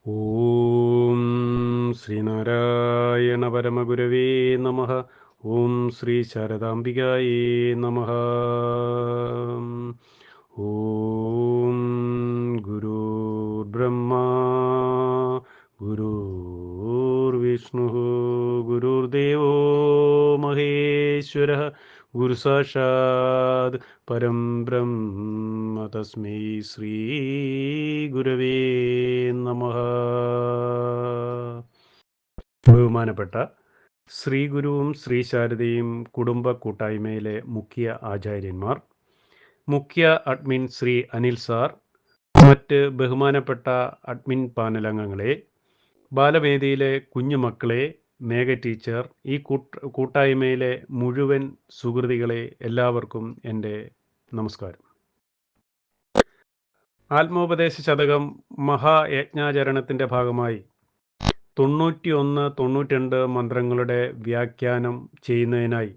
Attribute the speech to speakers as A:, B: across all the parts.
A: ഓം ശ്രീനാരായണ പരമഗുരവേ നമഃ. ഓം ശ്രീ ശാരദാംബികായേ നമഃ. ഓം ഗുരുർബ്രഹ്മാ ഗുരുർവിഷ്ണു ഗുരുർദേവോ മഹേശ്വരഃ ഗുരു സാക്ഷാത് പരം ബ്രഹ്മ തസ്മൈ ശ്രീ ഗുരവേ നമഃ. ബഹുമാനപ്പെട്ട ശ്രീ ഗുരുവും ശ്രീ ശാരദയും കുടുംബ കൂട്ടായ്മയിലെ മുഖ്യ ആചാര്യന്മാർ, മുഖ്യ അഡ്മിൻ ശ്രീ അനിൽ സാർ, മറ്റ് ബഹുമാനപ്പെട്ട അഡ്മിൻ പാനൽ അംഗങ്ങളെ, ബാലവേദിയിലെ കുഞ്ഞുമക്കളെ, മേഘ ടീച്ചർ, ഈ കൂട്ടായ്മയിലെ മുഴുവൻ സുഹൃതികളെ, എല്ലാവർക്കും എൻ്റെ നമസ്കാരം. ആത്മോപദേശ ശതകം മഹായജ്ഞാചരണത്തിൻ്റെ ഭാഗമായി 91, 92 മന്ത്രങ്ങളുടെ വ്യാഖ്യാനം ചെയ്യുന്നതിനായി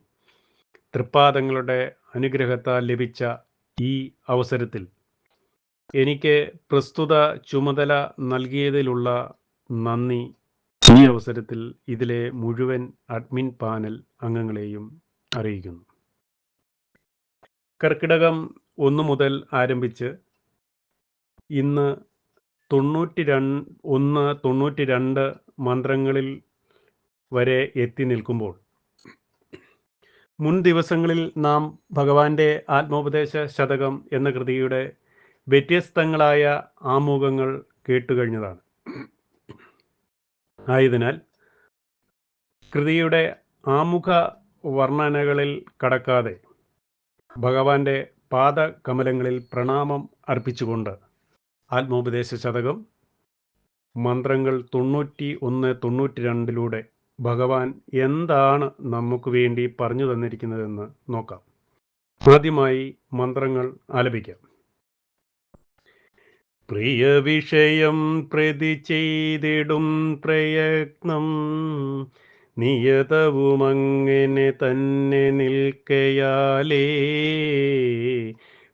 A: തൃപ്പാദങ്ങളുടെ അനുഗ്രഹത്താൽ ലഭിച്ച ഈ അവസരത്തിൽ എനിക്ക് പ്രസ്തുത ചുമതല നൽകിയതിലുള്ള നന്ദി ഈ അവസരത്തിൽ ഇതിലെ മുഴുവൻ അഡ്മിൻ പാനൽ അംഗങ്ങളെയും അറിയിക്കുന്നു. കർക്കിടകം 1 മുതൽ ആരംഭിച്ച് ഇന്ന് 92 മന്ത്രങ്ങളിൽ വരെ എത്തി നിൽക്കുമ്പോൾ, മുൻ ദിവസങ്ങളിൽ നാം ഭഗവാന്റെ ആത്മോപദേശ ശതകം എന്ന കൃതിയുടെ വ്യത്യസ്തങ്ങളായ ആമുഖങ്ങൾ കേട്ടുകഴിഞ്ഞതാണ്. ആയതിനാൽ കൃതിയുടെ ആമുഖ വർണ്ണനകളിൽ കടക്കാതെ ഭഗവാന്റെ പാദകമലങ്ങളിൽ പ്രണാമം അർപ്പിച്ചുകൊണ്ട് ആത്മോപദേശ ശതകം മന്ത്രങ്ങൾ 91, 92 ഭഗവാൻ എന്താണ് നമുക്ക് വേണ്ടി പറഞ്ഞു തന്നിരിക്കുന്നതെന്ന് നോക്കാം. ആദ്യമായി മന്ത്രങ്ങൾ ആലപിക്കാം. പ്രിയ വിഷയം പ്രതി ചെയ്തിടും പ്രയത്നം നിയതവുമങ്ങനെ തന്നെ നിൽക്കയാലേ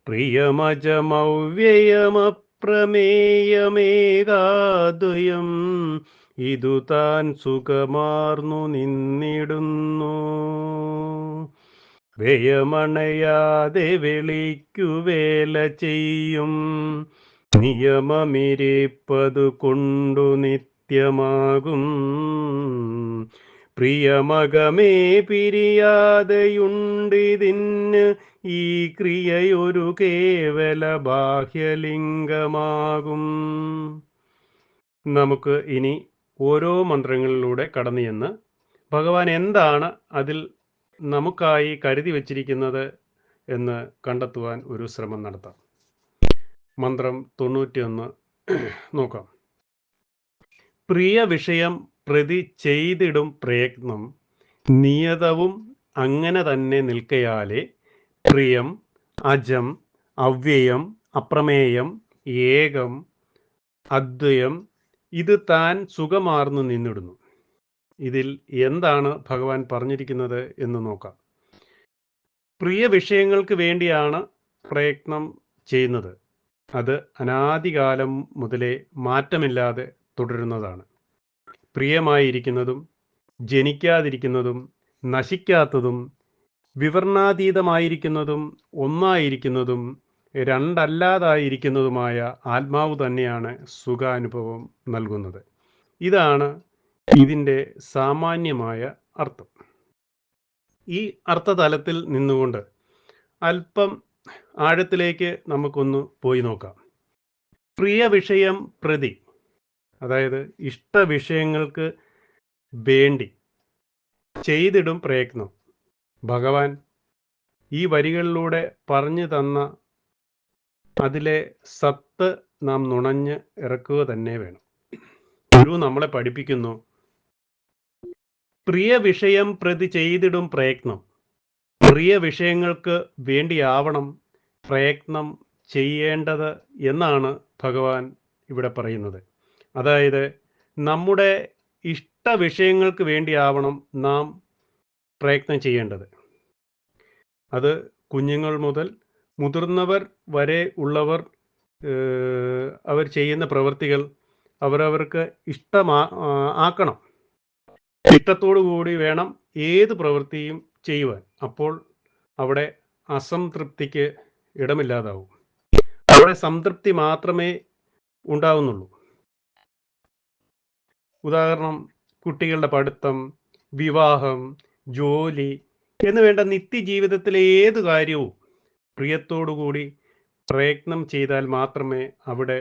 A: പ്രിയമജമവ്യയമപ്രമേയമേകാദ്വയം ഇതു താൻ സുഖമാർന്നു നിന്നിടുന്നു. വ്യയമണയാതെ വെളിക്കുവേല ചെയ്യും നിയമമിരിപ്പതു കൊണ്ടു നിത്യമാകും. പ്രിയമകമേ പിരിയാതെയുണ്ടിതിന് ഈ ക്രിയയൊരു കേവല ബാഹ്യലിംഗമാകും. നമുക്ക് ഇനി ഓരോ മന്ത്രങ്ങളിലൂടെ കടന്നു ചെന്ന് ഭഗവാൻ എന്താണ് അതിൽ നമുക്കായി കരുതി വച്ചിരിക്കുന്നത് എന്ന് കണ്ടെത്തുവാൻ ഒരു ശ്രമം നടത്താം. മന്ത്രം 91 നോക്കാം. പ്രിയ വിഷയം പ്രതി ചെയ്തിടും പ്രയത്നം നിയതവും അങ്ങനെ തന്നെ നിൽക്കയാലേ പ്രിയം അജം അവ്യയം അപ്രമേയം ഏകം അദ്വയം ഇത് താൻ സുഖമാർന്നു നിന്നിടുന്നു. ഇതിൽ എന്താണ് ഭഗവാൻ പറഞ്ഞിരിക്കുന്നത് എന്ന് നോക്കാം. പ്രിയ വിഷയങ്ങൾക്ക് വേണ്ടിയാണ് പ്രയത്നം ചെയ്യുന്നത്. അത് അനാദികാലം മുതലേ മാറ്റമില്ലാതെ തുടരുന്നതാണ്. പ്രിയമായിരിക്കുന്നതും ജനിക്കാതിരിക്കുന്നതും നശിക്കാത്തതും വിവരണാതീതമായിരിക്കുന്നതും ഒന്നായിരിക്കുന്നതും രണ്ടല്ലാതായിരിക്കുന്നതുമായ ആത്മാവ് തന്നെയാണ് സുഖാനുഭവം നൽകുന്നത്. ഇതാണ് ഇതിൻ്റെ സാമാന്യമായ അർത്ഥം. ഈ അർത്ഥതലത്തിൽ നിന്നുകൊണ്ട് അല്പം ആഴത്തിലേക്ക് നമുക്കൊന്ന് പോയി നോക്കാം. പ്രിയ വിഷയം പ്രതി, അതായത് ഇഷ്ടവിഷയങ്ങൾക്ക് വേണ്ടി ചെയ്തിടും പ്രയത്നം. ഭഗവാൻ ഈ വരികളിലൂടെ പറഞ്ഞു തന്ന അതിലെ സത്ത് നാം നുണഞ്ഞ് ഇറക്കുക തന്നെ വേണം. ഗുരു നമ്മളെ പഠിപ്പിക്കുന്നു, പ്രിയ വിഷയം പ്രതി ചെയ്തിടും പ്രയത്നം. പ്രിയ വിഷയങ്ങൾക്ക് വേണ്ടിയാവണം പ്രയത്നം ചെയ്യേണ്ടത് എന്നാണ് ഭഗവാൻ ഇവിടെ പറയുന്നത്. അതായത് നമ്മുടെ ഇഷ്ടവിഷയങ്ങൾക്ക് വേണ്ടിയാവണം നാം പ്രയത്നം ചെയ്യേണ്ടത്. അത് കുഞ്ഞുങ്ങൾ മുതൽ മുതിർന്നവർ വരെ ഉള്ളവർ അവർ ചെയ്യുന്ന പ്രവൃത്തികൾ അവരവർക്ക് ആക്കണം. ഇഷ്ടത്തോടു കൂടി വേണം ഏത് പ്രവൃത്തിയും ചെയ്യുവാൻ. അപ്പോൾ അവിടെ അസംതൃപ്തിക്ക് ഇടമില്ലാതാവും. അവിടെ സംതൃപ്തി മാത്രമേ ഉണ്ടാവുന്നുള്ളൂ. ഉദാഹരണം, കുട്ടികളുടെ പഠിത്തം, വിവാഹം, ജോലി എന്ന് വേണ്ട നിത്യജീവിതത്തിലെ ഏത് കാര്യവും പ്രിയത്തോടുകൂടി പ്രയത്നം ചെയ്താൽ മാത്രമേ അവിടെ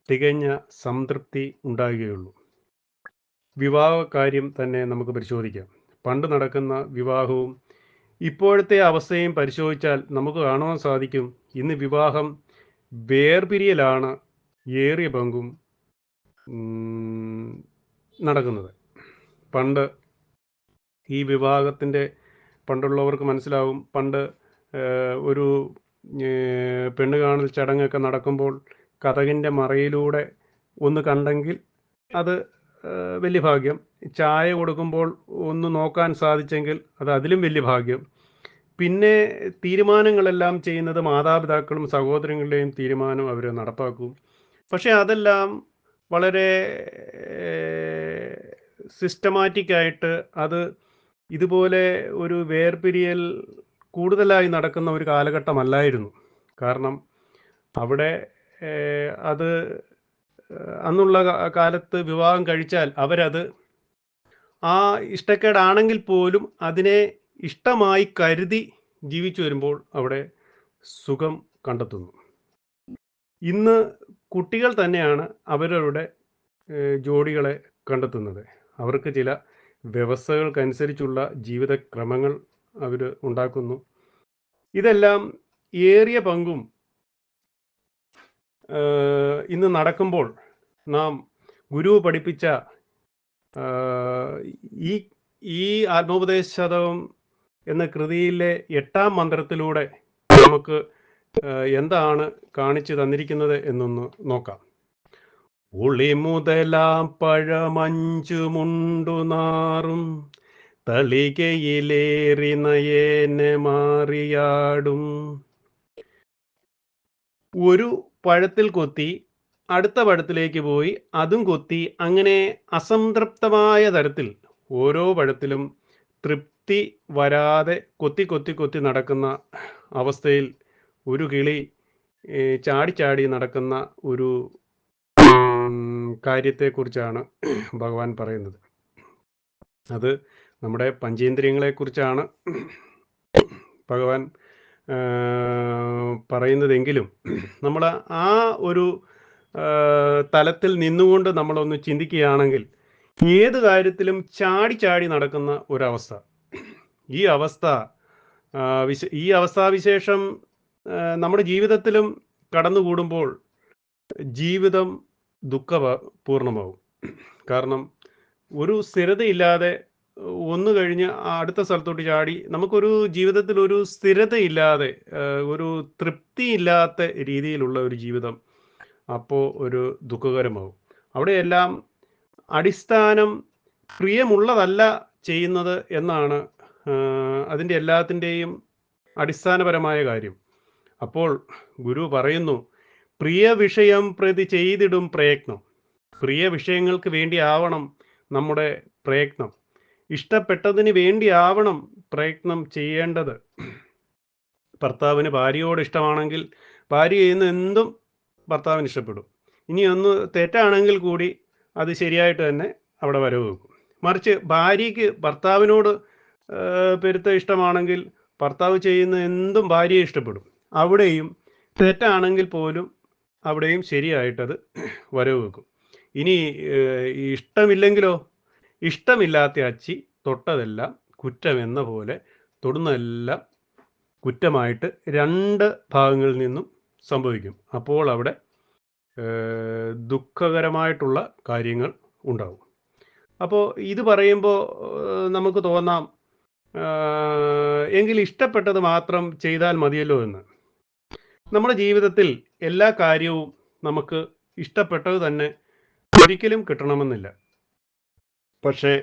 A: തികഞ്ഞ സംതൃപ്തി ഉണ്ടാകുകയുള്ളൂ. വിവാഹ കാര്യം തന്നെ നമുക്ക് പരിശോധിക്കാം. പണ്ട് നടക്കുന്ന വിവാഹവും ഇപ്പോഴത്തെ അവസ്ഥയും പരിശോധിച്ചാൽ നമുക്ക് കാണുവാൻ സാധിക്കും, ഇന്ന് വിവാഹം വേർപിരിയലാണ് ഏറിയ പങ്കും നടക്കുന്നത്. പണ്ട് ഈ വിവാഹത്തിൻ്റെ പണ്ടുള്ളവർക്ക് മനസ്സിലാവും, പണ്ട് ഒരു പെണ്ണ് കാണൽ ചടങ്ങൊക്കെ നടക്കുമ്പോൾ കതകിൻ്റെ മറയിലൂടെ ഒന്ന് കണ്ടെങ്കിൽ അത് വലിയ ഭാഗ്യം. ചായ കൊടുക്കുമ്പോൾ ഒന്ന് നോക്കാൻ സാധിച്ചെങ്കിൽ അത് അതിലും വലിയ ഭാഗ്യം. പിന്നെ തീരുമാനങ്ങളെല്ലാം ചെയ്യുന്നത് മാതാപിതാക്കളും സഹോദരങ്ങളുടെയും തീരുമാനം അവർ നടപ്പാക്കും. പക്ഷേ അതെല്ലാം വളരെ സിസ്റ്റമാറ്റിക്കായിട്ട് അത് ഇതുപോലെ ഒരു വേർപിരിയൽ കൂടുതലായി നടക്കുന്ന ഒരു കാലഘട്ടമല്ലായിരുന്നു. കാരണം അവിടെ അത് അന്നുള്ള കാലത്ത് വിവാഹം കഴിച്ചാൽ അവരത് ആ ഇഷ്ടക്കേടാണെങ്കിൽ പോലും അതിനെ ഇഷ്ടമായി കരുതി ജീവിച്ചു വരുമ്പോൾ അവിടെ സുഖം കണ്ടെത്തുന്നു. ഇന്ന് കുട്ടികൾ തന്നെയാണ് അവരവരുടെ ജോഡികളെ കണ്ടെത്തുന്നത്. അവർക്ക് ചില വ്യവസ്ഥകൾക്കനുസരിച്ചുള്ള ജീവിതക്രമങ്ങൾ അവർ ഉണ്ടാക്കുന്നു. ഇതെല്ലാം ഏറിയ പങ്കും ഇന്ന് നടക്കുമ്പോൾ നാം ഗുരു പഠിപ്പിച്ച ഈ ആത്മോപദേശ ശതകം എന്ന കൃതിയിലെ 8-ാം മന്ത്രത്തിലൂടെ നമുക്ക് എന്താണ് കാണിച്ചു തന്നിരിക്കുന്നത് എന്നൊന്ന് നോക്കാം. ഉളി മുതലാം പഴമഞ്ചുമുണ്ടു നാറും തളികയിലേറി നയേനെ മാറിയാടും. ഒരു പഴത്തിൽ കൊത്തി അടുത്ത പഴത്തിലേക്ക് പോയി അതും കൊത്തി, അങ്ങനെ അസംതൃപ്തമായ തരത്തിൽ ഓരോ പഴത്തിലും തൃപ്തി വരാതെ കൊത്തി കൊത്തി കൊത്തി നടക്കുന്ന അവസ്ഥയിൽ ഒരു കിളി ചാടി ചാടി നടക്കുന്ന ഒരു കാര്യത്തെക്കുറിച്ചാണ് ഭഗവാൻ പറയുന്നത്. അത് നമ്മുടെ പഞ്ചേന്ദ്രിയങ്ങളെക്കുറിച്ചാണ് ഭഗവാൻ പറയുന്നതെങ്കിലും നമ്മൾ ആ ഒരു തലത്തിൽ നിന്നുകൊണ്ട് നമ്മളൊന്ന് ചിന്തിക്കുകയാണെങ്കിൽ ഏത് കാര്യത്തിലും ചാടി ചാടി നടക്കുന്ന ഒരവസ്ഥ, ഈ അവസ്ഥാവിശേഷം നമ്മുടെ ജീവിതത്തിലും കടന്നുകൂടുമ്പോൾ ജീവിതം ദുഃഖപൂർണമാവും. കാരണം ഒരു സ്ഥിരതയില്ലാതെ ഒന്ന് കഴിഞ്ഞ് അടുത്ത സ്ഥലത്തോട്ട് ചാടി നമുക്കൊരു ജീവിതത്തിൽ ഒരു സ്ഥിരതയില്ലാതെ ഒരു തൃപ്തിയില്ലാത്ത രീതിയിലുള്ള ഒരു ജീവിതം അപ്പോൾ ഒരു ദുഃഖകരമാവും. അവിടെയെല്ലാം അടിസ്ഥാനം പ്രിയമുള്ളതല്ല ചെയ്യുന്നത് എന്നാണ് അതിൻ്റെ എല്ലാത്തിൻ്റെയും അടിസ്ഥാനപരമായ കാര്യം. അപ്പോൾ ഗുരു പറയുന്നു, പ്രിയ വിഷയം പ്രതി ചെയ്തിടും പ്രയത്നം. പ്രിയ വിഷയങ്ങൾക്ക് വേണ്ടിയാവണം നമ്മുടെ പ്രയത്നം. ഇഷ്ടപ്പെട്ടതിന് വേണ്ടിയാവണം പ്രയത്നം ചെയ്യേണ്ടത്. ഭർത്താവിന് ഭാര്യയോട് ഇഷ്ടമാണെങ്കിൽ ഭാര്യ ചെയ്യുന്ന എന്തും ഭർത്താവിന് ഇഷ്ടപ്പെടും. ഇനി ഒന്ന് തെറ്റാണെങ്കിൽ കൂടി അത് ശരിയായിട്ട് തന്നെ അവിടെ വരവ് വെക്കും. മറിച്ച് ഭാര്യയ്ക്ക് ഭർത്താവിനോട് പെരുത്ത ഇഷ്ടമാണെങ്കിൽ ഭർത്താവ് ചെയ്യുന്ന എന്തും ഭാര്യയെ ഇഷ്ടപ്പെടും. അവിടെയും തെറ്റാണെങ്കിൽ പോലും അവിടെയും ശരിയായിട്ടത് വരവ് വെക്കും. ഇനി ഇഷ്ടമില്ലെങ്കിലോ, ഇഷ്ടമില്ലാത്ത അച്ചി തൊട്ടതെല്ലാം കുറ്റമെന്ന പോലെ തൊടുന്നതെല്ലാം കുറ്റമായിട്ട് രണ്ട് ഭാഗങ്ങളിൽ നിന്നും സംഭവിക്കും. അപ്പോൾ അവിടെ ദുഃഖകരമായിട്ടുള്ള കാര്യങ്ങൾ ഉണ്ടാവും. അപ്പോൾ ഇത് പറയുമ്പോൾ നമുക്ക് തോന്നാം, എങ്കിൽ ഇഷ്ടപ്പെട്ടത് മാത്രം ചെയ്താൽ മതിയല്ലോ എന്ന്. നമ്മുടെ ജീവിതത്തിൽ എല്ലാ കാര്യവും നമുക്ക് ഇഷ്ടപ്പെട്ടത് തന്നെ ഒരിക്കലും കിട്ടണമെന്നില്ല. പക്ഷേ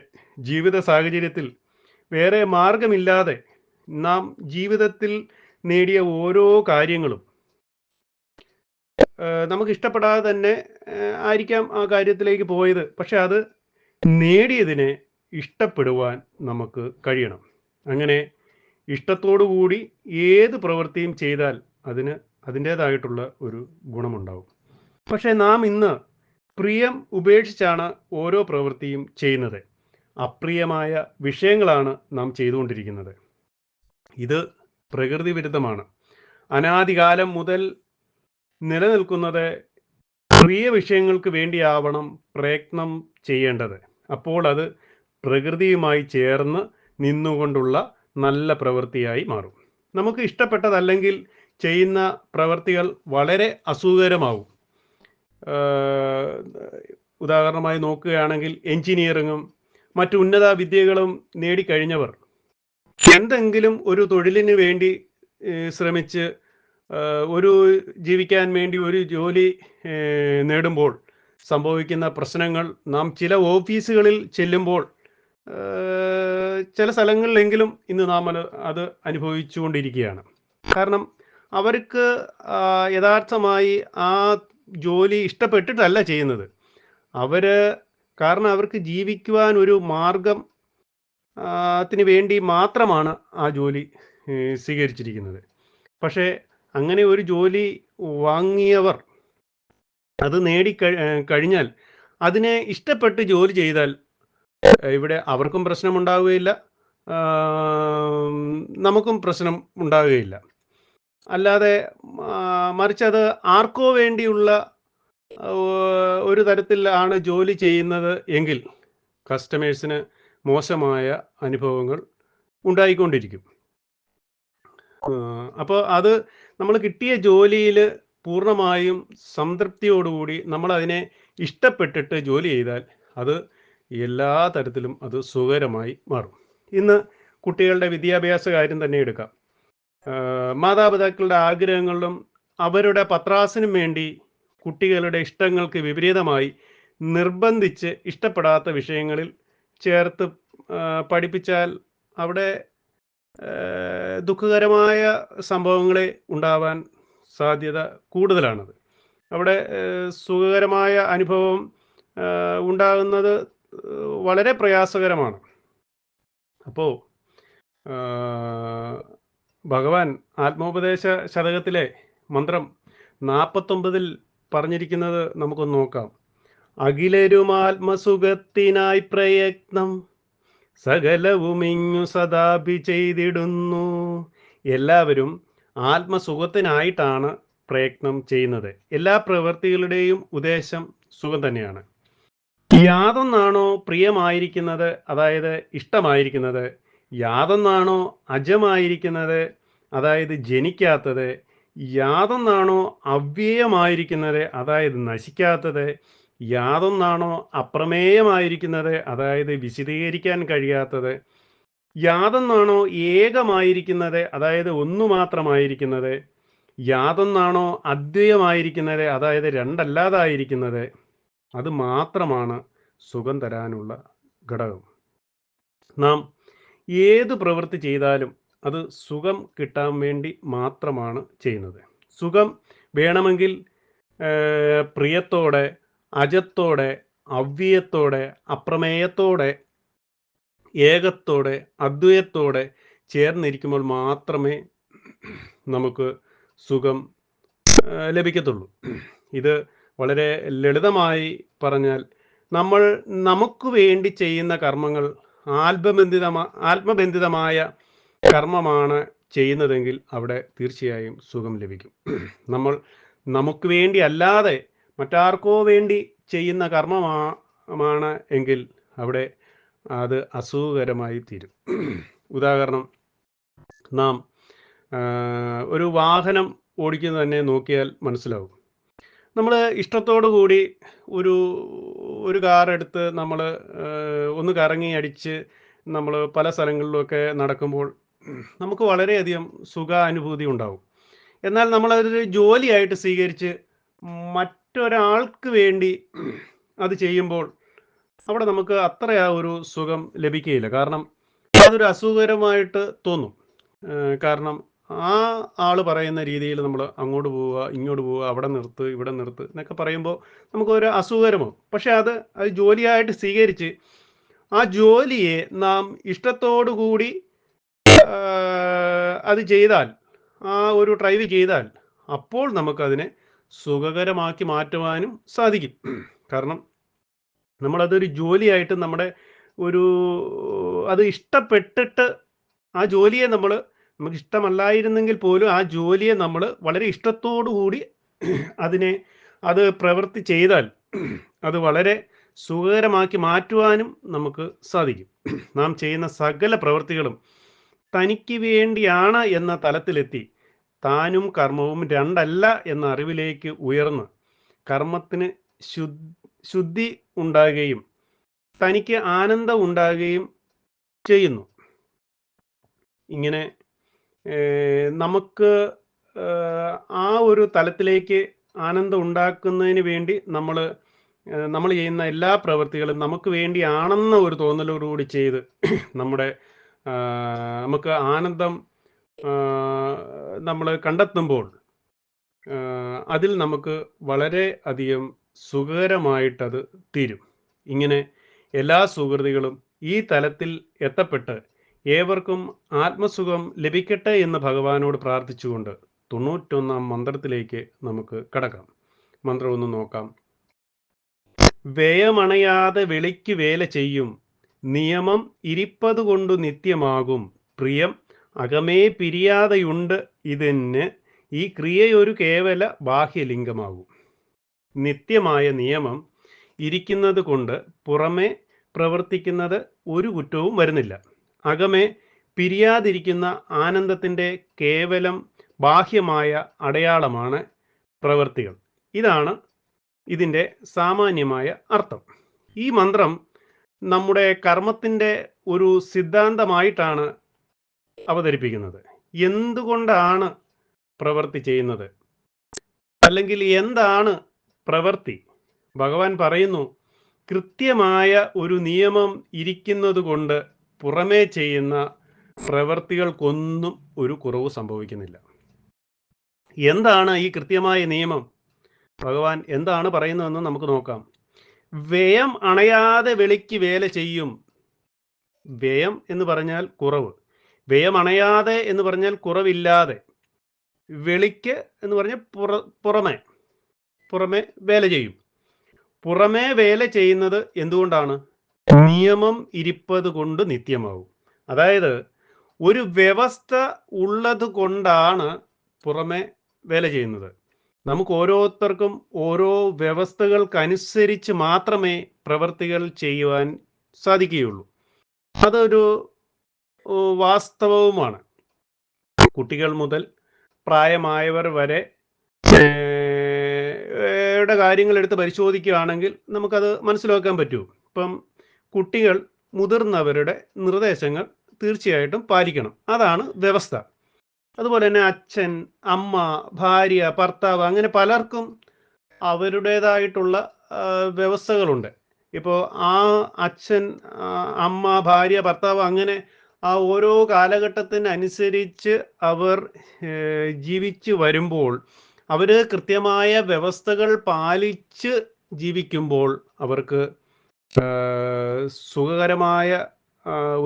A: ജീവിത സാഹചര്യത്തിൽ വേറെ മാർഗമില്ലാതെ നാം ജീവിതത്തിൽ നേടിയ ഓരോ കാര്യങ്ങളും നമുക്ക് ഇഷ്ടപ്പെടാതെ തന്നെ ആയിരിക്കാം ആ കാര്യത്തിലേക്ക് പോയത്. പക്ഷെ അത് നേടിയതിനെ ഇഷ്ടപ്പെടുവാൻ നമുക്ക് കഴിയണം. അങ്ങനെ ഇഷ്ടത്തോടു കൂടി ഏത് പ്രവൃത്തിയും ചെയ്താൽ അതിന് അതിൻ്റേതായിട്ടുള്ള ഒരു ഗുണമുണ്ടാവും. പക്ഷേ നാം ഇന്ന് പ്രിയം ഉപേക്ഷിച്ചാണ് ഓരോ പ്രവൃത്തിയും ചെയ്യുന്നത്. അപ്രിയമായ വിഷയങ്ങളാണ് നാം ചെയ്തുകൊണ്ടിരിക്കുന്നത്. ഇത് പ്രകൃതി വിരുദ്ധമാണ്. അനാദികാലം മുതൽ നിലനിൽക്കുന്നത് പ്രിയ വിഷയങ്ങൾക്ക് വേണ്ടിയാവണം പ്രയത്നം ചെയ്യേണ്ടത്. അപ്പോൾ അത് പ്രകൃതിയുമായി ചേർന്ന് നിന്നുകൊണ്ടുള്ള നല്ല പ്രവൃത്തിയായി മാറും. നമുക്ക് ഇഷ്ടപ്പെട്ടതല്ലെങ്കിൽ ചെയ്യുന്ന പ്രവൃത്തികൾ വളരെ അസുഖകരമാവും. ഉദാഹരണമായി നോക്കുകയാണെങ്കിൽ എഞ്ചിനീയറിങ്ങും മറ്റു ഉന്നത വിദ്യകളും നേടിക്കഴിഞ്ഞവർ എന്തെങ്കിലും ഒരു തൊഴിലിന് വേണ്ടി ശ്രമിച്ച് ഒരു ജീവിക്കാൻ വേണ്ടി ഒരു ജോലി നേടുമ്പോൾ സംഭവിക്കുന്ന പ്രശ്നങ്ങൾ നാം ചില ഓഫീസുകളിൽ ചെല്ലുമ്പോൾ ചില സ്ഥലങ്ങളിലെങ്കിലും ഇന്ന് നാം അത് അനുഭവിച്ചുകൊണ്ടിരിക്കുകയാണ്. കാരണം അവർക്ക് യഥാർത്ഥമായി ആ ജോലി ഇഷ്ടപ്പെട്ടിട്ടല്ല ചെയ്യുന്നത്. കാരണം അവർക്ക് ജീവിക്കുവാൻ ഒരു മാർഗം ത്തിന് വേണ്ടി മാത്രമാണ് ആ ജോലി സ്വീകരിച്ചിരിക്കുന്നത്. പക്ഷേ അങ്ങനെ ഒരു ജോലി വാങ്ങിയവർ അത് കഴിഞ്ഞാൽ അതിനെ ഇഷ്ടപ്പെട്ട് ജോലി ചെയ്താൽ ഇവിടെ അവർക്കും പ്രശ്നമുണ്ടാവുകയില്ല, നമുക്കും പ്രശ്നം ഉണ്ടാവുകയില്ല. അല്ലാതെ മറിച്ച് അത് ആർക്കോ വേണ്ടിയുള്ള ഒരു തരത്തിലാണ് ജോലി ചെയ്യുന്നത് എങ്കിൽ കസ്റ്റമേഴ്സിന് മോശമായ അനുഭവങ്ങൾ ഉണ്ടായിക്കൊണ്ടിരിക്കും. അപ്പോൾ അത് നമ്മൾ കിട്ടിയ ജോലിയിൽ പൂർണ്ണമായും സംതൃപ്തിയോടുകൂടി നമ്മൾ അതിനെ ഇഷ്ടപ്പെട്ടിട്ട് ജോലി ചെയ്താൽ അത് എല്ലാ തരത്തിലും അത് സുഖകരമായി മാറും. ഇന്ന് കുട്ടികളുടെ വിദ്യാഭ്യാസ കാര്യം തന്നെ എടുക്കാം. മാതാപിതാക്കളുടെ ആഗ്രഹങ്ങളിലും അവരുടെ പത്രാസിനും വേണ്ടി കുട്ടികളുടെ ഇഷ്ടങ്ങൾക്ക് വിപരീതമായി നിർബന്ധിച്ച് ഇഷ്ടപ്പെടാത്ത വിഷയങ്ങളിൽ ചേർത്ത് പഠിപ്പിച്ചാൽ അവിടെ ദുഃഖകരമായ സംഭവങ്ങളെ ഉണ്ടാവാൻ സാധ്യത കൂടുതലാണത്. അവിടെ സുഖകരമായ അനുഭവം ഉണ്ടാകുന്നത് വളരെ പ്രയാസകരമാണ്. അപ്പോൾ ഭഗവാൻ ആത്മോപദേശ ശതകത്തിലെ മന്ത്രം 49 പറഞ്ഞിരിക്കുന്നത് നമുക്കൊന്ന് നോക്കാം. അഖിലരും ആത്മസുഖത്തിനായി പ്രയത്നം സകലവുമിങ്ങു സദാഭി ചെയ്തിടുന്നു. എല്ലാവരും ആത്മസുഖത്തിനായിട്ടാണ് പ്രയത്നം ചെയ്യുന്നത്. എല്ലാ പ്രവൃത്തികളുടെയും ഉദ്ദേശം സുഖം തന്നെയാണ്. യാതൊന്നാണോ പ്രിയമായിരിക്കുന്നത്, അതായത് ഇഷ്ടമായിരിക്കുന്നത്, യാതൊന്നാണോ അജമായിരിക്കുന്നത്, അതായത് ജനിക്കാത്തത്, യാതൊന്നാണോ അവ്യയമായിരിക്കുന്നത്, അതായത് നശിക്കാത്തത്, യാതൊന്നാണോ അപ്രമേയമായിരിക്കുന്നത്, അതായത് വിശദീകരിക്കാൻ കഴിയാത്തത്, യാതൊന്നാണോ ഏകമായിരിക്കുന്നത്, അതായത് ഒന്നു മാത്രമായിരിക്കുന്നത്, യാതൊന്നാണോ അദ്വയമായിരിക്കുന്നത്, അതായത് രണ്ടല്ലാതായിരിക്കുന്നത്, അത് മാത്രമാണ് സുഖം തരാനുള്ള ഘടകം. നാം ഏത് പ്രവൃത്തി ചെയ്താലും അത് സുഖം കിട്ടാൻ വേണ്ടി മാത്രമാണ് ചെയ്യുന്നത്. സുഖം വേണമെങ്കിൽ പ്രിയത്തോടെ, അജത്തോടെ, അവ്യയത്തോടെ, അപ്രമേയത്തോടെ, ഏകത്തോടെ, അദ്വയത്തോടെ ചേർന്നിരിക്കുമ്പോൾ മാത്രമേ നമുക്ക് സുഖം ലഭിക്കത്തുള്ളൂ. ഇത് വളരെ ലളിതമായി പറഞ്ഞാൽ നമ്മൾ നമുക്ക് വേണ്ടി ചെയ്യുന്ന കർമ്മങ്ങൾ ആത്മബന്ധിതമായ കർമ്മമാണ് ചെയ്യുന്നതെങ്കിൽ അവിടെ തീർച്ചയായും സുഖം ലഭിക്കും. നമ്മൾ നമുക്ക് വേണ്ടി അല്ലാതെ മറ്റാർക്കോ വേണ്ടി ചെയ്യുന്ന കർമ്മമാണ് എങ്കിൽ അവിടെ അത് അസുഖകരമായി തീരും. ഉദാഹരണം, നാം ഒരു വാഹനം ഓടിക്കുന്നത് തന്നെ നോക്കിയാൽ മനസ്സിലാവും. നമ്മൾ ഇഷ്ടത്തോടു കൂടി ഒരു കാർ എടുത്ത് നമ്മൾ ഒന്ന് കറങ്ങി അടിച്ച് നമ്മൾ പല സ്ഥലങ്ങളിലുമൊക്കെ നടക്കുമ്പോൾ നമുക്ക് വളരെയധികം സുഖാനുഭൂതി ഉണ്ടാവും. എന്നാൽ നമ്മളതൊരു ജോലിയായിട്ട് സ്വീകരിച്ച് മറ്റൊരാൾക്ക് വേണ്ടി അത് ചെയ്യുമ്പോൾ അവിടെ നമുക്ക് അത്ര ആ ഒരു സുഖം ലഭിക്കുകയില്ല. കാരണം അതൊരു അസുഖകരമായിട്ട് തോന്നും. കാരണം ആ ആൾ പറയുന്ന രീതിയിൽ നമ്മൾ അങ്ങോട്ട് പോവുക, ഇങ്ങോട്ട് പോവുക, അവിടെ നിർത്ത്, ഇവിടെ നിർത്ത് എന്നൊക്കെ പറയുമ്പോൾ നമുക്കൊരു അസുഖകരമോ. പക്ഷെ അത് ജോലിയായിട്ട് സ്വീകരിച്ച് ആ ജോലിയെ നാം ഇഷ്ടത്തോടു കൂടി അത് ചെയ്താൽ, ആ ഒരു ഡ്രൈവ് ചെയ്താൽ, അപ്പോൾ നമുക്കതിനെ സുഖകരമാക്കി മാറ്റുവാനും സാധിക്കും. കാരണം നമ്മളതൊരു ജോലിയായിട്ട് ഒരു അത് ഇഷ്ടപ്പെട്ടിട്ട് ആ ജോലിയെ നമുക്ക് ഇഷ്ടമല്ലായിരുന്നെങ്കിൽ പോലും ആ ജോലിയെ നമ്മൾ വളരെ ഇഷ്ടത്തോടു കൂടി അത് പ്രവൃത്തി ചെയ്താൽ അത് വളരെ സുഖകരമാക്കി മാറ്റുവാനും നമുക്ക് സാധിക്കും. നാം ചെയ്യുന്ന സകല പ്രവൃത്തികളും തനിക്ക് വേണ്ടിയാണ് എന്ന തലത്തിലെത്തി താനും കർമ്മവും രണ്ടല്ല എന്ന അറിവിലേക്ക് ഉയർന്ന് കർമ്മത്തിന് ശുദ്ധി ഉണ്ടാകുകയും തനിക്ക് ആനന്ദം ഉണ്ടാകുകയും ചെയ്യുന്നു. ഇങ്ങനെ നമുക്ക് ആ ഒരു തലത്തിലേക്ക് ആനന്ദം ഉണ്ടാക്കുന്നതിന് വേണ്ടി നമ്മൾ ചെയ്യുന്ന എല്ലാ പ്രവൃത്തികളും നമുക്ക് വേണ്ടിയാണെന്ന ഒരു തോന്നലോടുകൂടി ചെയ്ത് നമുക്ക് ആനന്ദം നമ്മൾ കണ്ടെത്തുമ്പോൾ അതിൽ നമുക്ക് വളരെ അധികം സുഖകരമായിട്ടത് തീരും. ഇങ്ങനെ എല്ലാ സുഹൃത്തുക്കളും ഈ തലത്തിൽ എത്തപ്പെട്ട് ഏവർക്കും ആത്മസുഖം ലഭിക്കട്ടെ എന്ന് ഭഗവാനോട് പ്രാർത്ഥിച്ചുകൊണ്ട് 91 മന്ത്രത്തിലേക്ക് നമുക്ക് കടക്കാം. മന്ത്രം ഒന്ന് നോക്കാം. വ്യയമണയാതെ വെളിക്ക് വേല ചെയ്യും, നിയമം ഇരിപ്പതുകൊണ്ടു നിത്യമാകും, പ്രിയം അകമേ പിരിയാതെയുണ്ട് ഇതിന്, ഈ ക്രിയയൊരു കേവല ബാഹ്യലിംഗമാകും. നിത്യമായ നിയമം ഇരിക്കുന്നത് കൊണ്ട് പുറമെ പ്രവർത്തിക്കുന്നത് ഒരു കുറ്റവും വരുന്നില്ല. അകമേ പിരിയാതിരിക്കുന്ന ആനന്ദത്തിൻ്റെ കേവലം ബാഹ്യമായ അടയാളമാണ് പ്രവൃത്തികൾ. ഇതാണ് ഇതിൻ്റെ സാമാന്യമായ അർത്ഥം. ഈ മന്ത്രം നമ്മുടെ കർമ്മത്തിൻ്റെ ഒരു സിദ്ധാന്തമായിട്ടാണ് അവതരിപ്പിക്കുന്നത്. എന്തുകൊണ്ടാണ് പ്രവൃത്തി ചെയ്യുന്നത്, അല്ലെങ്കിൽ എന്താണ് പ്രവൃത്തി? ഭഗവാൻ പറയുന്നു, കൃത്യമായ ഒരു നിയമം ഇരിക്കുന്നത് കൊണ്ട് പുറമേ ചെയ്യുന്ന പ്രവൃത്തികൾക്കൊന്നും ഒരു കുറവ് സംഭവിക്കുന്നില്ല. എന്താണ് ഈ കൃത്യമായ നിയമം? ഭഗവാൻ എന്താണ് പറയുന്നതെന്ന് നമുക്ക് നോക്കാം. വ്യയം അണയാതെ വെളിക്ക് വേല ചെയ്യും. വ്യയം എന്ന് പറഞ്ഞാൽ കുറവ്, വ്യയം അണയാതെ എന്ന് പറഞ്ഞാൽ കുറവില്ലാതെ, വെളിക്ക് എന്ന് പറഞ്ഞാൽ പുറമെ വേല ചെയ്യും. പുറമേ വേല ചെയ്യുന്നത് എന്തുകൊണ്ടാണ്? നിയമം ഇരിപ്പത് കൊണ്ട് നിത്യമാവും. അതായത് ഒരു വ്യവസ്ഥ ഉള്ളത് കൊണ്ടാണ് പുറമെ വേല ചെയ്യുന്നത്. നമുക്ക് ഓരോരുത്തർക്കും ഓരോ വ്യവസ്ഥകൾക്കനുസരിച്ച് മാത്രമേ പ്രവൃത്തികൾ ചെയ്യുവാൻ സാധിക്കുകയുള്ളൂ. അതൊരു വാസ്തവവുമാണ്. കുട്ടികൾ മുതൽ പ്രായമായവർ വരെ കാര്യങ്ങൾ എടുത്ത് പരിശോധിക്കുകയാണെങ്കിൽ നമുക്കത് മനസ്സിലാക്കാൻ പറ്റൂ. ഇപ്പം കുട്ടികൾ മുതിർന്നവരുടെ നിർദ്ദേശങ്ങൾ തീർച്ചയായിട്ടും പാലിക്കണം. അതാണ് വ്യവസ്ഥ. അതുപോലെ തന്നെ അച്ഛൻ, അമ്മ, ഭാര്യ, ഭർത്താവ്, അങ്ങനെ പലർക്കും അവരുടേതായിട്ടുള്ള വ്യവസ്ഥകളുണ്ട്. ഇപ്പോൾ ആ അച്ഛൻ, അമ്മ, ഭാര്യ, ഭർത്താവ്, അങ്ങനെ ആ ഓരോ കാലഘട്ടത്തിനനുസരിച്ച് അവർ ജീവിച്ചു വരുമ്പോൾ അവർ കൃത്യമായ വ്യവസ്ഥകൾ പാലിച്ച് ജീവിക്കുമ്പോൾ അവർക്ക് സുഖകരമായ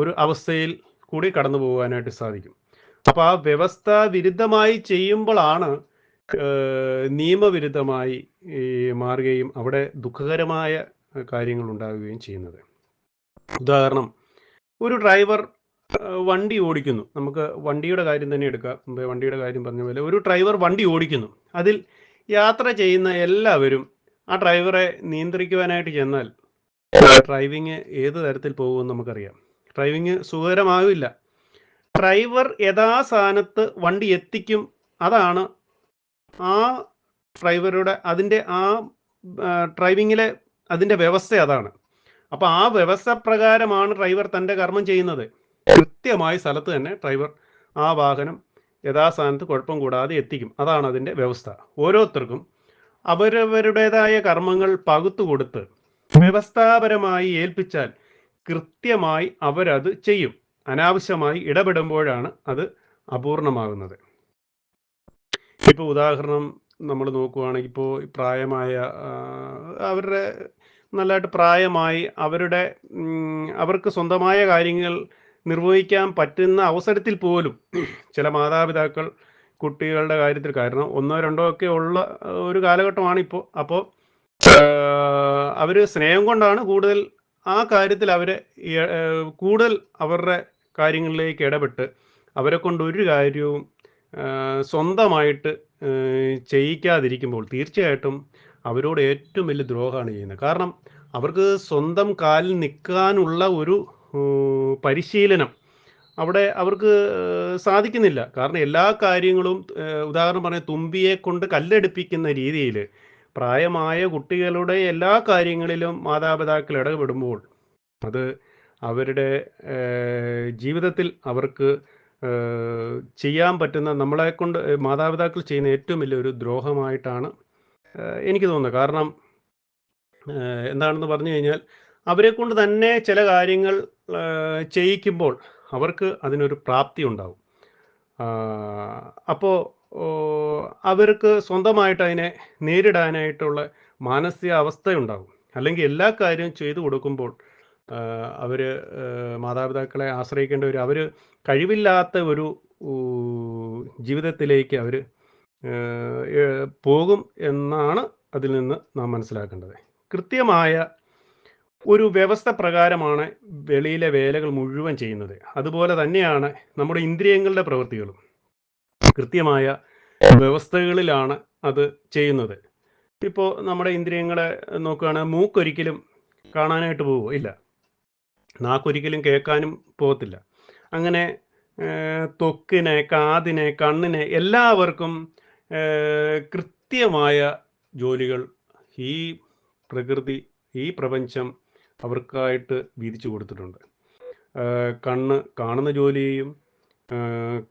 A: ഒരു അവസ്ഥയിൽ കൂടി കടന്നു പോകാനായിട്ട് സാധിക്കും. അപ്പോൾ ആ വ്യവസ്ഥ വിരുദ്ധമായി ചെയ്യുമ്പോഴാണ് നിയമവിരുദ്ധമായി മാറുകയും അവിടെ ദുഃഖകരമായ കാര്യങ്ങൾ ഉണ്ടാകുകയും ചെയ്യുന്നത്. ഉദാഹരണം, ഒരു ഡ്രൈവർ വണ്ടി ഓടിക്കുന്നു. നമുക്ക് വണ്ടിയുടെ കാര്യം തന്നെ എടുക്കാം. വണ്ടിയുടെ കാര്യം പറഞ്ഞ പോലെ ഒരു ഡ്രൈവർ വണ്ടി ഓടിക്കുന്നു. അതിൽ യാത്ര ചെയ്യുന്ന എല്ലാവരും ആ ഡ്രൈവറെ നിയന്ത്രിക്കുവാനായിട്ട് ചെന്നാൽ ഡ്രൈവിങ് ഏത് തരത്തിൽ പോകുമെന്ന് നമുക്കറിയാം. ഡ്രൈവിങ് സുഖകരമാവില്ല. ഡ്രൈവർ യഥാസ്ഥാനത്ത് വണ്ടി എത്തിക്കും. അതാണ് ആ ഡ്രൈവറുടെ ഡ്രൈവിങ്ങിലെ അതിൻ്റെ വ്യവസ്ഥ അതാണ്. അപ്പോൾ ആ വ്യവസ്ഥ പ്രകാരമാണ് ഡ്രൈവർ തൻ്റെ കർമ്മം ചെയ്യുന്നത്. കൃത്യമായ സ്ഥലത്ത് തന്നെ ഡ്രൈവർ ആ വാഹനം യഥാസ്ഥാനത്ത് കുഴപ്പം കൂടാതെ എത്തിക്കും. അതാണ് അതിൻ്റെ വ്യവസ്ഥ. ഓരോരുത്തർക്കും അവരവരുടേതായ കർമ്മങ്ങൾ പകുത്തു കൊടുത്ത് വ്യവസ്ഥാപരമായി ഏൽപ്പിച്ചാൽ കൃത്യമായി അവരത് ചെയ്യും. അനാവശ്യമായി ഇടപെടുമ്പോഴാണ് അത് അപൂർണമാകുന്നത്. ഇപ്പോൾ ഉദാഹരണം നമ്മൾ നോക്കുവാണെങ്കിൽ ഇപ്പോൾ പ്രായമായ അവരുടെ നല്ലതായിട്ട് പ്രായമായി അവർക്ക് സ്വന്തമായ കാര്യങ്ങൾ നിർവഹിക്കാൻ പറ്റുന്ന അവസരത്തിൽ പോലും ചില മാതാപിതാക്കൾ കുട്ടികളുടെ കാര്യത്തിൽ, കാരണം ഒന്നോ രണ്ടോ ഒക്കെ ഉള്ള ഒരു കാലഘട്ടമാണ് ഇപ്പോൾ. അപ്പോൾ അവർ സ്നേഹം കൊണ്ടാണ് കൂടുതൽ ആ കാര്യത്തിൽ അവരെ കൂടുതൽ അവരുടെ കാര്യങ്ങളിലേക്ക് ഇടപെട്ട് അവരെ കൊണ്ട് ഒരു കാര്യവും സ്വന്തമായിട്ട് ചെയ്യിക്കാതിരിക്കുമ്പോൾ തീർച്ചയായിട്ടും അവരോട് ഏറ്റവും വലിയ ദ്രോഹമാണ് ചെയ്യുന്നത്. കാരണം അവർക്ക് സ്വന്തം കാലിൽ നിൽക്കാനുള്ള ഒരു പരിശീലനം അവിടെ അവർക്ക് സാധിക്കുന്നില്ല. കാരണം എല്ലാ കാര്യങ്ങളും ഉദാഹരണം പറഞ്ഞാൽ തുമ്പിയെ കൊണ്ട് കല്ലെടുപ്പിക്കുന്ന രീതിയിൽ പ്രായമായ കുട്ടികളുടെ എല്ലാ കാര്യങ്ങളിലും മാതാപിതാക്കൾ ഇടപെടുമ്പോൾ അത് അവരുടെ ജീവിതത്തിൽ അവർക്ക് ചെയ്യാൻ പറ്റുന്ന, നമ്മളെക്കൊണ്ട് മാതാപിതാക്കൾ ചെയ്യുന്ന ഏറ്റവും വലിയൊരു ദ്രോഹമായിട്ടാണ് എനിക്ക് തോന്നുന്നത്. കാരണം എന്താണെന്ന് പറഞ്ഞു കഴിഞ്ഞാൽ അവരെക്കൊണ്ട് തന്നെ ചില കാര്യങ്ങൾ ചെയ്യിക്കുമ്പോൾ അവർക്ക് അതിനൊരു പ്രാപ്തി ഉണ്ടാവും. അപ്പോൾ അവർക്ക് സ്വന്തമായിട്ട് അതിനെ നേരിടാനായിട്ടുള്ള മാനസികാവസ്ഥയുണ്ടാകും. അല്ലെങ്കിൽ എല്ലാ കാര്യവും ചെയ്തു കൊടുക്കുമ്പോൾ അവർ മാതാപിതാക്കളെ ആശ്രയിക്കേണ്ടി വരും. അവർ കഴിവില്ലാത്ത ഒരു ജീവിതത്തിലേക്ക് അവർ പോകും എന്നാണ് അതിൽ നിന്ന് നാം മനസ്സിലാക്കേണ്ടത്. കൃത്യമായ ഒരു വ്യവസ്ഥ പ്രകാരമാണ് വെളിയിലെ വേലകൾ മുഴുവൻ ചെയ്യുന്നത്. അതുപോലെ തന്നെയാണ് നമ്മുടെ ഇന്ദ്രിയങ്ങളുടെ പ്രവൃത്തികളും. കൃത്യമായ വ്യവസ്ഥകളിലാണ് അത് ചെയ്യുന്നത്. ഇപ്പോൾ നമ്മുടെ ഇന്ദ്രിയങ്ങളെ നോക്കുകയാണെങ്കിൽ മൂക്കൊരിക്കലും കാണാനായിട്ട് പോവുമോ? ഇല്ല. നാക്കൊരിക്കലും കേൾക്കാനും പോകത്തില്ല. അങ്ങനെ ത്വക്കിനെ, കാതിനെ, കണ്ണിനെ എല്ലാവർക്കും കൃത്യമായ ജോലികൾ ഈ പ്രകൃതി, ഈ പ്രപഞ്ചം അവർക്കായിട്ട് വീതിച്ചു കൊടുത്തിട്ടുണ്ട്. കണ്ണ് കാണുന്ന ജോലി ചെയ്യും,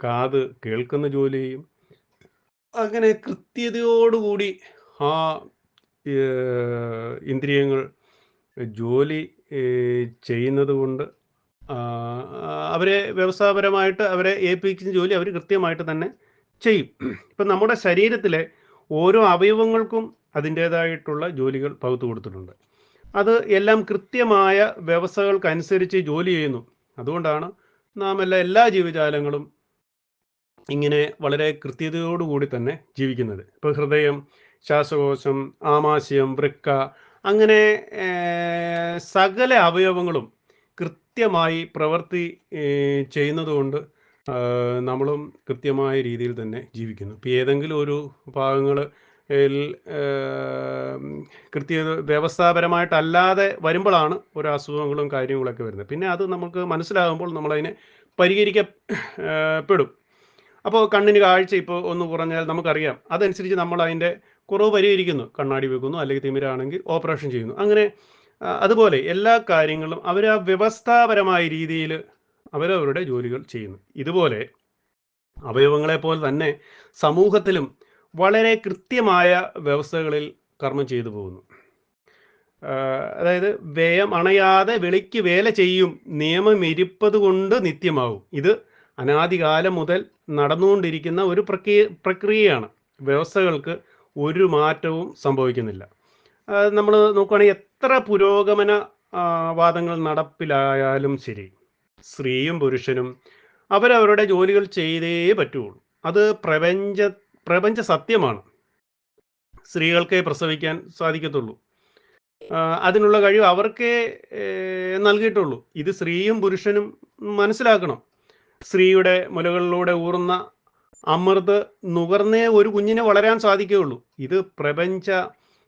A: കാത് കേൾക്കുന്ന ജോലി ചെയ്യും. അങ്ങനെ കൃത്യതയോടുകൂടി ആ ഇന്ദ്രിയങ്ങൾ ജോലി ചെയ്യുന്നത് കൊണ്ട് അവരെ വ്യവസായപരമായിട്ട് അവരെ ഏൽപ്പിക്കുന്ന ജോലി അവർ കൃത്യമായിട്ട് തന്നെ ചെയ്യും. ഇപ്പം നമ്മുടെ ശരീരത്തിലെ ഓരോ അവയവങ്ങൾക്കും അതിൻ്റേതായിട്ടുള്ള ജോലികൾ പകുത്തു കൊടുത്തിട്ടുണ്ട്. അത് എല്ലാം കൃത്യമായ വ്യവസ്ഥകൾക്കനുസരിച്ച് ജോലി ചെയ്യുന്നു. അതുകൊണ്ടാണ് നാം എല്ലാ ജീവജാലങ്ങളും ഇങ്ങനെ വളരെ കൃത്യതയോടുകൂടി തന്നെ ജീവിക്കുന്നത്. ഇപ്പോൾ ഹൃദയം, ശ്വാസകോശം, ആമാശയം, വൃക്ക, അങ്ങനെ സകല അവയവങ്ങളും കൃത്യമായി പ്രവൃത്തി ചെയ്യുന്നതുകൊണ്ട് നമ്മളും കൃത്യമായ രീതിയിൽ തന്നെ ജീവിക്കുന്നു. ഇപ്പോൾ ഏതെങ്കിലും ഒരു ഭാഗങ്ങൾ വ്യവസ്ഥാപരമായിട്ടല്ലാതെ വരുമ്പോഴാണ് ഓരോ അസുഖങ്ങളും കാര്യങ്ങളൊക്കെ വരുന്നത്. പിന്നെ അത് നമുക്ക് മനസ്സിലാകുമ്പോൾ നമ്മളതിനെ പരിഹരിക്കപ്പെടും. അപ്പോൾ കണ്ണിന് കാഴ്ച ഇപ്പോൾ ഒന്ന് കുറഞ്ഞാൽ നമുക്കറിയാം, അതനുസരിച്ച് നമ്മൾ അതിൻ്റെ കുറവ് പരിഹരിക്കുന്നു. കണ്ണാടി വെക്കുന്നു, അല്ലെങ്കിൽ തിമിരാണെങ്കിൽ ഓപ്പറേഷൻ ചെയ്യുന്നു. അങ്ങനെ അതുപോലെ എല്ലാ കാര്യങ്ങളും അവർ ആ വ്യവസ്ഥാപരമായ രീതിയിൽ അവരവരുടെ ജോലികൾ ചെയ്യുന്നു. ഇതുപോലെ അവയവങ്ങളെപ്പോലെ തന്നെ സമൂഹത്തിലും വളരെ കൃത്യമായ വ്യവസ്ഥകളിൽ കർമ്മം ചെയ്തു പോകുന്നു. അതായത് വ്യയം അണയാതെ വെളിക്ക് വേല ചെയ്യും, നിയമം ഇരിപ്പത് കൊണ്ട് നിത്യമാവും. ഇത് അനാദികാലം മുതൽ നടന്നുകൊണ്ടിരിക്കുന്ന ഒരു പ്രക്രിയയാണ്. വ്യവസ്ഥകൾക്ക് ഒരു മാറ്റവും സംഭവിക്കുന്നില്ല. നമ്മൾ നോക്കുകയാണെങ്കിൽ എത്ര പുരോഗമന വാദങ്ങൾ നടപ്പിലായാലും ശരി, സ്ത്രീയും പുരുഷനും അവരവരുടെ ജോലികൾ ചെയ്തേ പറ്റുള്ളൂ. അത് പ്രപഞ്ച സത്യമാണ്. സ്ത്രീകൾക്കേ പ്രസവിക്കാൻ സാധിക്കത്തുള്ളൂ. അതിനുള്ള കഴിവ് അവർക്കേ നൽകിയിട്ടുള്ളൂ. ഇത് സ്ത്രീയും പുരുഷനും മനസ്സിലാക്കണം. സ്ത്രീയുടെ മുലകളിലൂടെ ഊറുന്ന അമൃത് നുകർന്നേ ഒരു കുഞ്ഞിനെ വളരാൻ സാധിക്കുകയുള്ളൂ. ഇത് പ്രപഞ്ച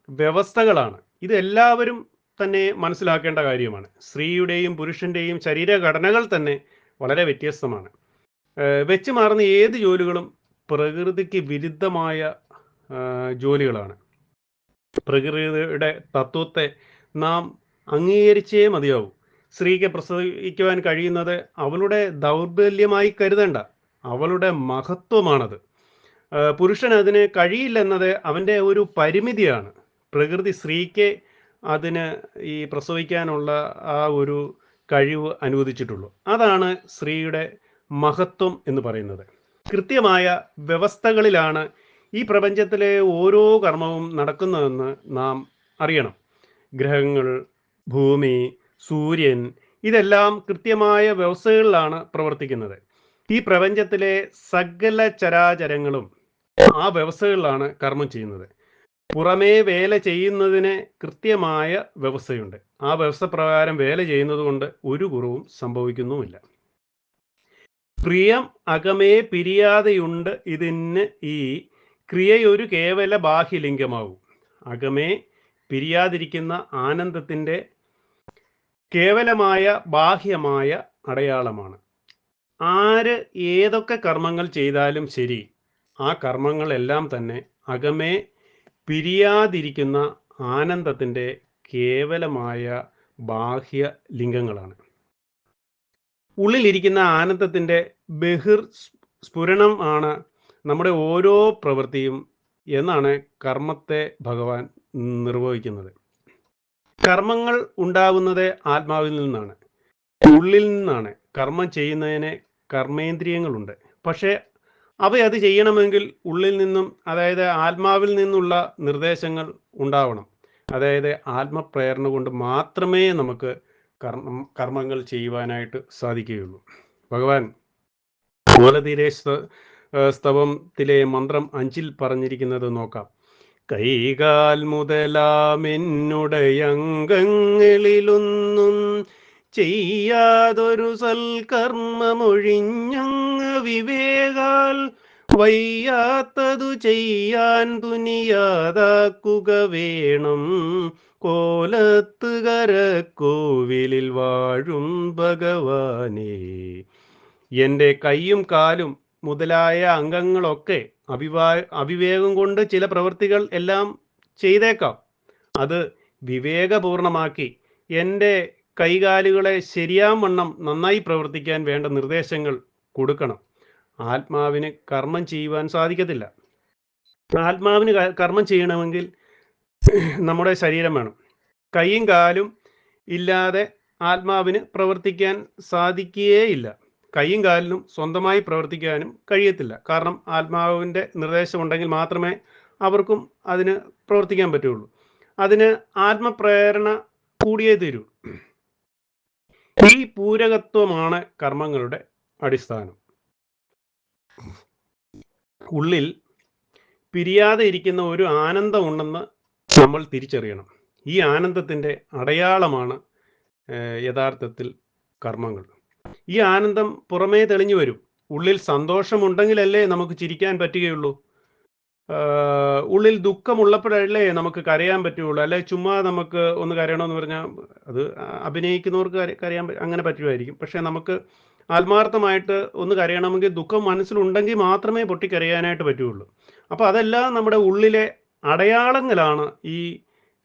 A: വ്യവസ്ഥകളാണ്. ഇത് എല്ലാവരും തന്നെ മനസ്സിലാക്കേണ്ട കാര്യമാണ്. സ്ത്രീയുടെയും പുരുഷൻ്റെയും ശരീരഘടനകൾ തന്നെ വളരെ വ്യത്യസ്തമാണ്. വെച്ച് മാറുന്ന ഏത് ജോലികളും പ്രകൃതിക്ക് വിരുദ്ധമായ ജോലികളാണ്. പ്രകൃതിയുടെ തത്വത്തെ നാം അംഗീകരിച്ചേ മതിയാവൂ. സ്ത്രീക്ക് പ്രസവിക്കുവാൻ കഴിയുന്നത് അവളുടെ ദൗർബല്യമായി കരുതണ്ട, അവളുടെ മഹത്വമാണത്. പുരുഷൻ അതിന് കഴിയില്ലെന്നത് അവൻ്റെ ഒരു പരിമിതിയാണ്. പ്രകൃതി സ്ത്രീക്ക് അതിന് ഈ പ്രസവിക്കാനുള്ള ആ ഒരു കഴിവ് അനുവദിച്ചിട്ടുള്ളൂ. അതാണ് സ്ത്രീയുടെ മഹത്വം എന്ന് പറയുന്നത്. കൃത്യമായ വ്യവസ്ഥകളിലാണ് ഈ പ്രപഞ്ചത്തിലെ ഓരോ കർമ്മവും നടക്കുന്നതെന്ന് നാം അറിയണം. ഗ്രഹങ്ങൾ, ഭൂമി, സൂര്യൻ ഇതെല്ലാം കൃത്യമായ വ്യവസ്ഥകളിലാണ് പ്രവർത്തിക്കുന്നത്. ഈ പ്രപഞ്ചത്തിലെ സകല ചരാചരങ്ങളും ആ വ്യവസ്ഥകളിലാണ് കർമ്മം ചെയ്യുന്നത്. പുറമേ വേല ചെയ്യുന്നതിന് കൃത്യമായ വ്യവസ്ഥയുണ്ട്. ആ വ്യവസ്ഥ പ്രകാരം വേല ചെയ്യുന്നത് കൊണ്ട് ഒരു കുറവും സംഭവിക്കുന്നുമില്ല. പ്രിയം അകമേ പിരിയാതെയുണ്ട് ഇതിന് ഈ ക്രിയയൊരു കേവല ബാഹ്യലിംഗമാവും. അകമേ പിരിയാതിരിക്കുന്ന ആനന്ദത്തിൻ്റെ കേവലമായ ബാഹ്യമായ അടയാളമാണ്. ആര് ഏതൊക്കെ കർമ്മങ്ങൾ ചെയ്താലും ശരി, ആ കർമ്മങ്ങളെല്ലാം തന്നെ അകമേ പിരിയാതിരിക്കുന്ന ആനന്ദത്തിൻ്റെ കേവലമായ ബാഹ്യ ലിംഗങ്ങളാണ്. ഉള്ളിലിരിക്കുന്ന ആനന്ദത്തിൻ്റെ സ്ഫുരണം ആണ് നമ്മുടെ ഓരോ പ്രവൃത്തിയും എന്നാണ് കർമ്മത്തെ ഭഗവാൻ നിർവഹിക്കുന്നത്. കർമ്മങ്ങൾ ഉണ്ടാകുന്നത് ആത്മാവിൽ നിന്നാണ്, ഉള്ളിൽ നിന്നാണ്. കർമ്മം ചെയ്യുന്നതിന് കർമ്മേന്ദ്രിയങ്ങളുണ്ട്. പക്ഷേ അത് ചെയ്യണമെങ്കിൽ ഉള്ളിൽ നിന്നും, അതായത് ആത്മാവിൽ നിന്നുള്ള നിർദ്ദേശങ്ങൾ ഉണ്ടാവണം. അതായത് ആത്മപ്രേരണ കൊണ്ട് മാത്രമേ നമുക്ക് കർമ്മങ്ങൾ ചെയ്യുവാനായിട്ട് സാധിക്കുകയുള്ളൂ. ഭഗവാൻ മൂലതീരെ സ്തവത്തിലെ മന്ത്രം 5 പറഞ്ഞിരിക്കുന്നത് നോക്കാം. കൈകാൽ മുതലാമെന്നുടയംഗങ്ങളിലൊന്നും ചെയ്യാതൊരു സൽക്കർമ്മമൊഴിഞ്ഞങ്ങ് വിവേകാൽ വയ്യാത്തതു ചെയ്യാൻ തുനിയാതാക്കുക വേണം. കോലത്തുകരക്കോവിലിൽ വാഴും ഭഗവാനേ. എൻ്റെ കൈയും കാലും മുതലായ അംഗങ്ങളൊക്കെ അവിവേകം കൊണ്ട് ചില പ്രവൃത്തികൾ എല്ലാം ചെയ്തേക്കാം. അത് വിവേകപൂർണമാക്കി എൻ്റെ കൈകാലുകളെ ശരിയാവണ്ണം നന്നായി പ്രവർത്തിക്കാൻ വേണ്ട നിർദ്ദേശങ്ങൾ കൊടുക്കണം. ആത്മാവിന് കർമ്മം ചെയ്യുവാൻ സാധിക്കത്തില്ല. ആത്മാവിന് കർമ്മം ചെയ്യണമെങ്കിൽ നമ്മുടെ ശരീരം വേണം. കൈയും കാലും ഇല്ലാതെ ആത്മാവിന് പ്രവർത്തിക്കാൻ സാധിക്കുകയില്ല. കൈയും കാലിനും സ്വന്തമായി പ്രവർത്തിക്കാനും കഴിയത്തില്ല. കാരണം ആത്മാവിൻ്റെ നിർദ്ദേശം ഉണ്ടെങ്കിൽ മാത്രമേ അവർക്കും അതിന് പ്രവർത്തിക്കാൻ പറ്റുള്ളൂ. അതിന് ആത്മപ്രേരണ കൂടിയേ തീരൂ. ഈ പൂരകത്വമാണ് കർമ്മങ്ങളുടെ അടിസ്ഥാനം. ഉള്ളിൽ പിരിയാതെ ഇരിക്കുന്ന ഒരു ആനന്ദം ഉണ്ടെന്ന് നമ്മൾ തിരിച്ചറിയണം. ഈ ആനന്ദത്തിൻ്റെ അടയാളമാണ് യഥാർത്ഥത്തിൽ കർമ്മങ്ങൾ. ഈ ആനന്ദം പുറമേ തെളിഞ്ഞു വരും. ഉള്ളിൽ സന്തോഷമുണ്ടെങ്കിലല്ലേ നമുക്ക് ചിരിക്കാൻ പറ്റുകയുള്ളൂ. ഉള്ളിൽ ദുഃഖമുള്ളപ്പോഴല്ലേ നമുക്ക് കരയാൻ പറ്റുകയുള്ളൂ. അല്ലെ ചുമ്മാ നമുക്ക് ഒന്ന് കരയണമെന്ന് പറഞ്ഞാൽ അത് അഭിനയിക്കുന്നവർക്ക് കരയാൻ അങ്ങനെ പറ്റുമായിരിക്കും. പക്ഷേ നമുക്ക് ആത്മാർത്ഥമായിട്ട് ഒന്ന് കരയണമെങ്കിൽ ദുഃഖം മനസ്സിലുണ്ടെങ്കിൽ മാത്രമേ പൊട്ടിക്കരയാനായിട്ട് പറ്റുകയുള്ളൂ. അപ്പോൾ അതെല്ലാം നമ്മുടെ ഉള്ളിലെ അടയാളങ്ങളാണ് ഈ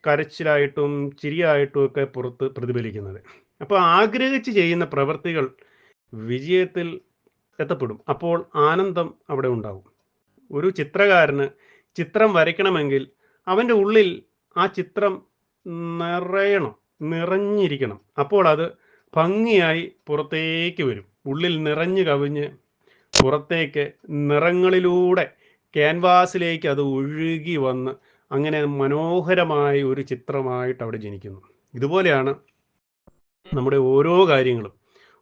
A: കരച്ചിലായിട്ടും ചിരിയായിട്ടും ഒക്കെ പുറത്ത് പ്രതിഫലിക്കുന്നത്. അപ്പോൾ ആഗ്രഹിച്ച് ചെയ്യുന്ന പ്രവൃത്തികൾ വിജയത്തിൽ എത്തപ്പെടും. അപ്പോൾ ആനന്ദം അവിടെ ഉണ്ടാവും. ഒരു ചിത്രകാരന് ചിത്രം വരയ്ക്കണമെങ്കിൽ അവൻ്റെ ഉള്ളിൽ ആ ചിത്രം നിറഞ്ഞിരിക്കണം. അപ്പോൾ അത് ഭംഗിയായി പുറത്തേക്ക് വരും. ഉള്ളിൽ നിറഞ്ഞു കവിഞ്ഞ് പുറത്തേക്ക് നിറങ്ങളിലൂടെ ക്യാൻവാസിലേക്ക് അത് ഒഴുകി വന്ന് അങ്ങനെ മനോഹരമായ ഒരു ചിത്രമായിട്ട് അവിടെ ജനിക്കുന്നു. ഇതുപോലെയാണ് നമ്മുടെ ഓരോ കാര്യങ്ങളും.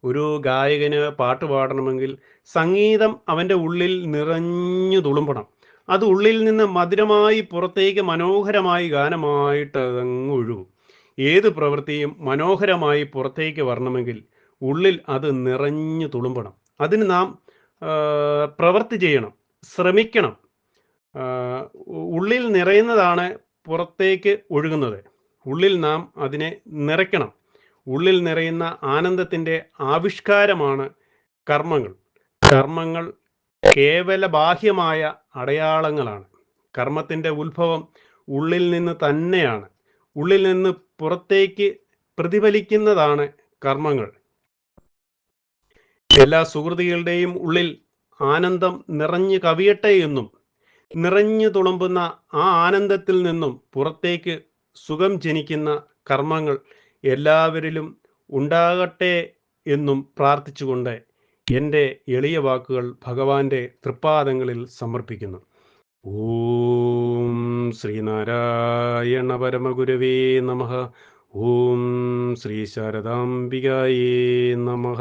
A: ഒരു ഗായകന് പാട്ട് പാടണമെങ്കിൽ സംഗീതം അവൻ്റെ ഉള്ളിൽ നിറഞ്ഞു തുളുമ്പണം. അത് ഉള്ളിൽ നിന്ന് മധുരമായി പുറത്തേക്ക് മനോഹരമായി ഗാനമായിട്ട് അതങ്ങ് ഒഴുകും. ഏത് പ്രവൃത്തിയും മനോഹരമായി പുറത്തേക്ക് വരണമെങ്കിൽ ഉള്ളിൽ അത് നിറഞ്ഞു തുളുമ്പണം. അതിന് നാം പ്രവൃത്തി ചെയ്യണം, ശ്രമിക്കണം. ഉള്ളിൽ നിറയുന്നതാണ് പുറത്തേക്ക് ഒഴുകുന്നത്. ഉള്ളിൽ നാം അതിനെ നിറയ്ക്കണം. ഉള്ളിൽ നിറയുന്ന ആനന്ദത്തിൻ്റെ ആവിഷ്കാരമാണ് കർമ്മങ്ങൾ. കർമ്മങ്ങൾ കേവല ബാഹ്യമായ അടയാളങ്ങളാണ്. കർമ്മത്തിൻ്റെ ഉത്ഭവം ഉള്ളിൽ നിന്ന് തന്നെയാണ്. ഉള്ളിൽ നിന്ന് പുറത്തേക്ക് പ്രതിഫലിക്കുന്നതാണ് കർമ്മങ്ങൾ. എല്ലാ സുഹൃത്തുക്കളുടെയും ഉള്ളിൽ ആനന്ദം നിറഞ്ഞു കവിയട്ടെ എന്നും നിറഞ്ഞു തുളുമ്പുന്ന ആ ആനന്ദത്തിൽ നിന്നും പുറത്തേക്ക് സുഖം ജനിക്കുന്ന കർമ്മങ്ങൾ എല്ലാവരിലും ഉണ്ടാകട്ടെ എന്നും പ്രാർത്ഥിച്ചുകൊണ്ട് എൻ്റെ എളിയ വാക്കുകൾ ഭഗവാന്റെ തൃപ്പാദങ്ങളിൽ സമർപ്പിക്കുന്നു. ഓം ശ്രീനാരായണ പരമഗുരവേ നമഃ. ഓം ശ്രീ ശാരദാംബികായേ നമഃ.